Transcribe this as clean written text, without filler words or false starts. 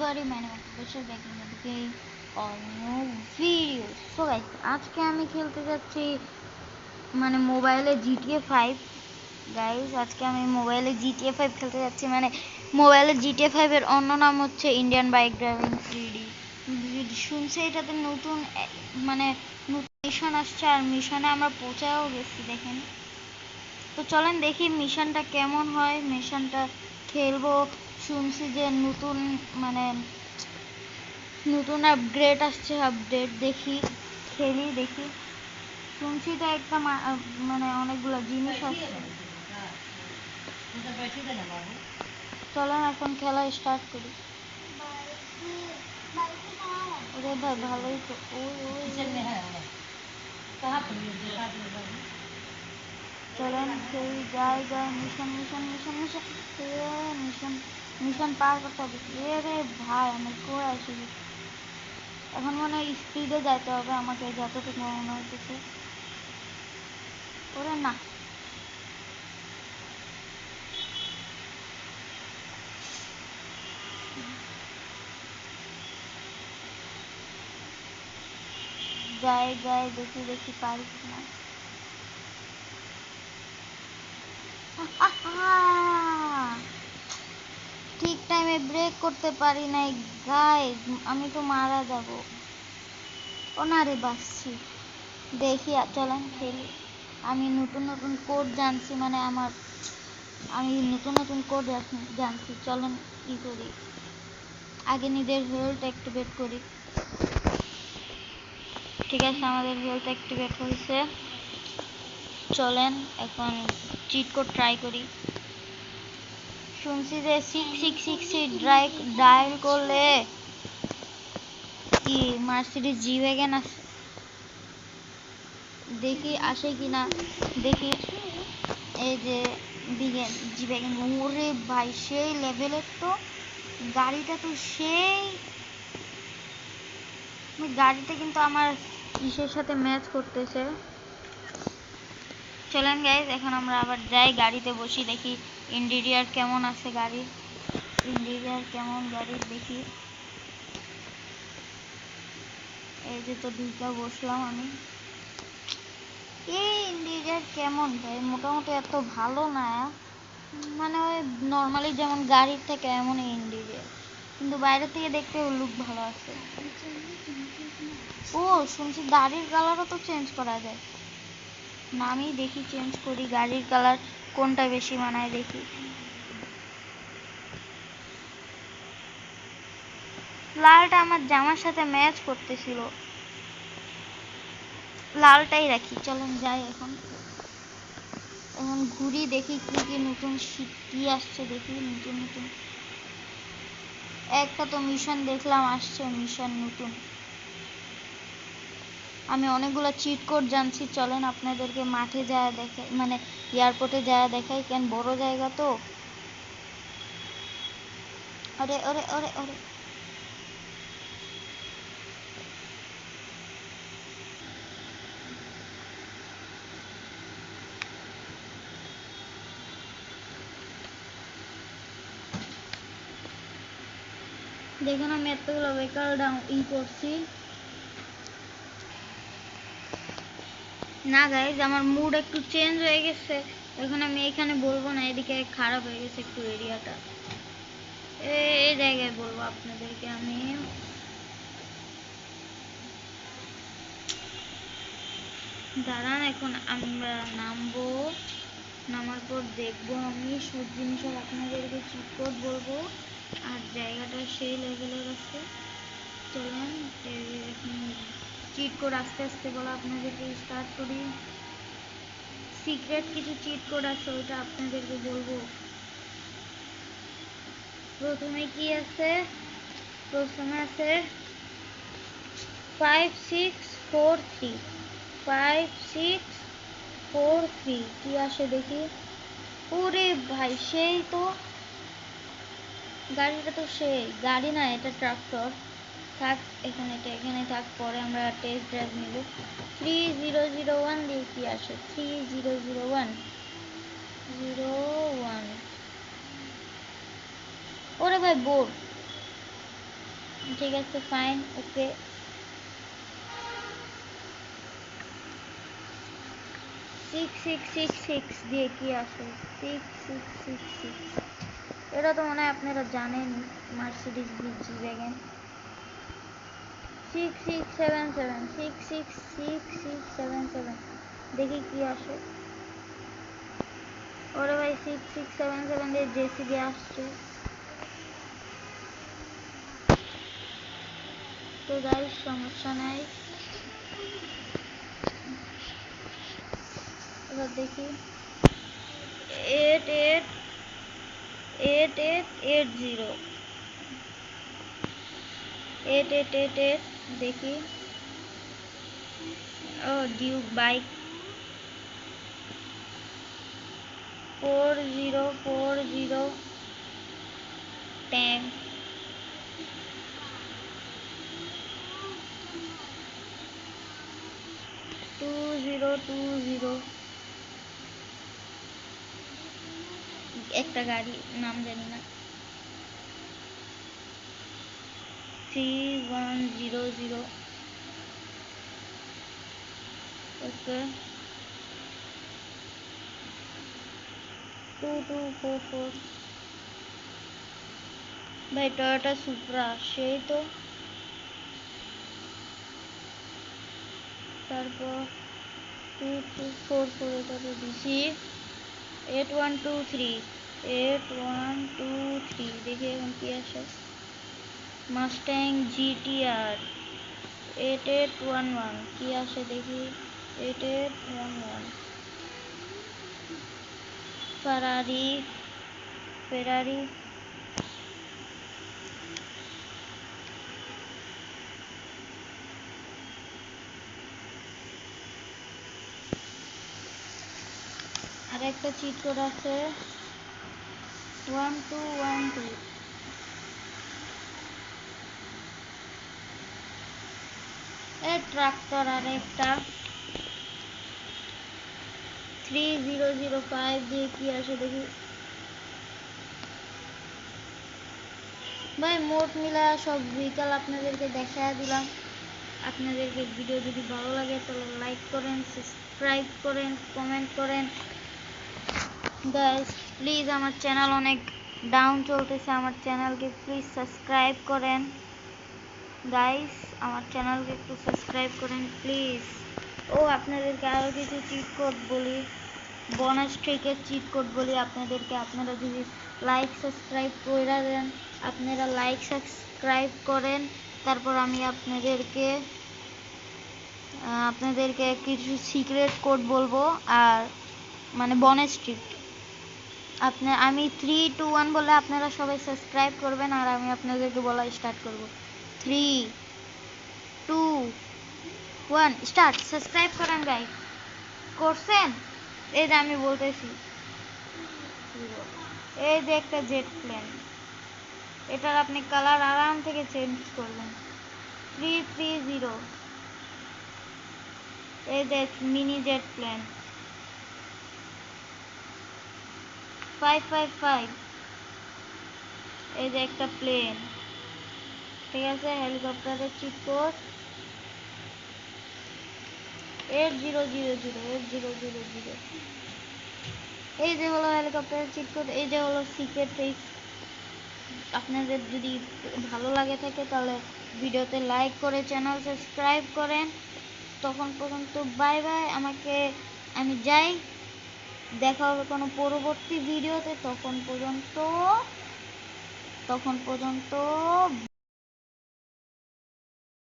everybody, my name is Bashir back in the game or new video. So guys, আজকে আমি খেলতে যাচ্ছি মানে মোবাইলে GTA 5 গাইস। আজকে আমি মোবাইলে GTA 5 খেলতে যাচ্ছি, মানে মোবাইলে GTA 5 এর অন্য নাম হচ্ছে ইন্ডিয়ান বাইক ড্রাইভিং 3D। শুনছি এটাতে নতুন মানে নতুন মিশন আসছে, আর মিশনে আমরা পৌঁছাও গেছি দেখেন। তো চলেন দেখি মিশনটা কেমন হয়, মিশনটা খেলবো। শুনছি যে নতুন মানে নতুন আপগ্রেড আসছে, আপডেট দেখি খেলি দেখি। শুনছি তো একটা মানে অনেকগুলো জিনিস আছে। চলেন এখন খেলা স্টার্ট করি। ওরে ভাই ভালোই তো। চলেন খেলি, যাই যাই। Mission mission mission mission mission mission পার করতে হবে। রে ভাই আমি কই আসি, এখন মনে হয় স্পিডে যাইতে হবে আমাকে, যতটুকু মনে হইতেছে। ওরে না, যাই যাই দেখি দেখি পারি না। ঠিক টাইমে ব্রেক করতে পারি নাই গাইস, আমি তো মারা যাব। ও না রে, বাঁচছি। দেখি চলেন খেলি। আমি নতুন নতুন কোড জানছি, মানে আমি নতুন নতুন কোড জানছি। চলেন ই করি, আগে নিজের হেলথ অ্যাক্টিভেট করি। ঠিক আছে, আমাদের হেলথ অ্যাক্টিভেট হয়েছে। চলেন এখন চিট কোড ট্রাই করি। শুনছি যে 6666 ডায়াল করলে কি মার্সিডিজ জি ওয়াগন আসে, দেখি আসে কিনা দেখি। এই যে জি ওয়াগন, ওরে ভাই সেই লেভেলের তো গাড়িটা, তো সেই গাড়িটা কিন্তু আমার ইসের সাথে ম্যাচ করতেছে। চলেন গাইজ এখন আমরা আবার যাই, গাড়িতে বসি, দেখি ইন্টেরিয়র কেমন আছে গাড়ির, ইন্টেরিয়র কেমন গাড়ির দেখি। এই যে তো দুইটা বসলাম আমি। এই ইন্টেরিয়র কেমন ভাই, মোটামুটি এত ভালো না, মানে ওই নর্মালি যেমন গাড়ির থেকে এমন ইন্টেরিয়র, কিন্তু বাইরে থেকে দেখতে লুক ভালো আছে। ও শুনছি গাড়ির কালারও তো চেঞ্জ করা যায়। না আমি দেখি চেঞ্জ করি গাড়ির কালার কোনটা বেশি মানায় দেখি। লালটা আমার জামার সাথে ম্যাচ করতেছিল, লালটাই রাখি। চলেন যাই এখন, এখন ঘুরি দেখি কি কি নতুন কি আসছে দেখি। নতুন নতুন একটা তো মিশন দেখলাম আসছে, মিশন নতুন। আমি অনেকগুলো চিট কোড জানছি, চলেন আপনাদেরকে মাঠে যায় দেখাই, মানে এয়ারপোর্টে যায় দেখাই, কেন বড় জায়গা তো। আরে আরে আরে আরে, দেখুন আমি এতগুলো ভেহিকল ডাউন করছি। না গাইজ, আমার মুড একটু চেঞ্জ হয়ে গেছে, এখন আমি এখানে বলবো না, এদিকে খারাপ হয়ে গেছে একটু এরিয়াটা, এই জায়গায় বলবো আপনাদেরকে আমি। দাঁড়ান এখন আমরা নামবো, নামার পর দেখবো আমি সব জিনিস আপনাদেরকে চিট কোড বলবো, আর জায়গাটা সেই লেভেলের আছে। চলেন এখন চিট কোড আস্তে আস্তে বলা আপনাদেরকে স্টার্ট করি। সিক্রেট কিছু চিট কোড আছে, ওইটা আপনাদেরকে বলবো। প্রথমে কি আছে, প্রথমে আছে 5643, 5643 কি আসে দেখি। ওরে ভাই সেই তো, গাড়িটা তো সেই গাড়ি না, এটা ট্রাক্টর। থাক এখানে, এটা এখানে থাক, পরে আমরা টেস্ট ড্রাইভ নিব। 3001 দিয়ে কি আসে, 3001 ওরে ভাই বোর, ঠিক আছে, ফাইন, ওকে। সিক্স সিক্স সিক্স সিক্স দিয়ে কি আসে? সিক্স সিক্স সিক্স সিক্স, এটা তো মনে হয় আপনারা জানেন, মার্সিডিজ জি wagon. Six six seven seven, six six six six seven seven, দেখি কি আসে। ওরে ভাই, সিক্স সিক্স সেভেন সেভেন দিয়ে জেসিবি আসছে। তো গাইস সমস্যা নাই, এবার দেখি। Eight eight eight eight eight zero, eight eight eight eight, দেখি। ও ডিউক বাইক, 4040 ট্যাঙ্ক, 2020, একটা গাড়ি, নাম জানি না। 3100, ওকে। 2244, ভাই টয়োটা সুপ্রা, সেই তো। তারপর 2244, এটা তো দিছি। 8123, 8123, দেখি এখন কি আসে। মাস্ট্যাং জিটিআর 8811, কি আসে দেখি। 8811, ফেরারি, ফেরারি, আর একটা চিট কোড আছে 1212। ট্রাক্টর আর একটা 3005 দিয়ে কি আসে দেখি। ভাই মোট মিলা সব ভেহিকাল আপনাদেরকে দেখায় দিলাম। আপনাদেরকে ভিডিও যদি ভালো লাগে তাহলে লাইক করেন, সাবস্ক্রাইব করেন, কমেন্ট করেন। গাইস প্লিজ, আমার চ্যানেল অনেক ডাউন চলতেছে, আমার চ্যানেলকে প্লিজ সাবস্ক্রাইব করেন। গাইস আমার চ্যানেলকে একটু সাবস্ক্রাইব করেন প্লিজ। ও আপনাদেরকে আরও কিছু চিট কোড বলি, বোনাস ট্রিকের চিট কোড বলি আপনাদেরকে। আপনারা যদি লাইক সাবস্ক্রাইব করে দেন, আপনারা লাইক সাবস্ক্রাইব করেন, তারপর আমি আপনাদেরকে কিছু সিক্রেট কোড বলবো, আর মানে বোনাস ট্রিক। আমি 3 2 1 বলে আপনারা সবাই সাবস্ক্রাইব করবেন, আর আমি আপনাদেরকে বলা স্টার্ট করব। 3 2 1 স্টার্ট। সাবস্ক্রাইব করেন গাইস, করছেন? এই যে আমি বলতেছি, এই যে একটা জেট প্লেন, এটার আপনি কালার আরাম থেকে চেঞ্জ করবেন। 330, এই যে মিনি জেট প্লেন। 555, এই যে একটা প্লেন। ঠিক আছে, হেলিকপ্টারের চিট কোড 8000, এই যে হলো হেলিকপ্টারের চিট কোড, এই যে হলো সিক্রেট ফেস। আপনাদের যদি ভালো লাগে থাকে তাহলে ভিডিওতে লাইক করে চ্যানেল সাবস্ক্রাইব করেন। তখন পর্যন্ত বাই বাই, আমি যাই, দেখা হবে কোনো পরবর্তী ভিডিওতে। তখন পর্যন্ত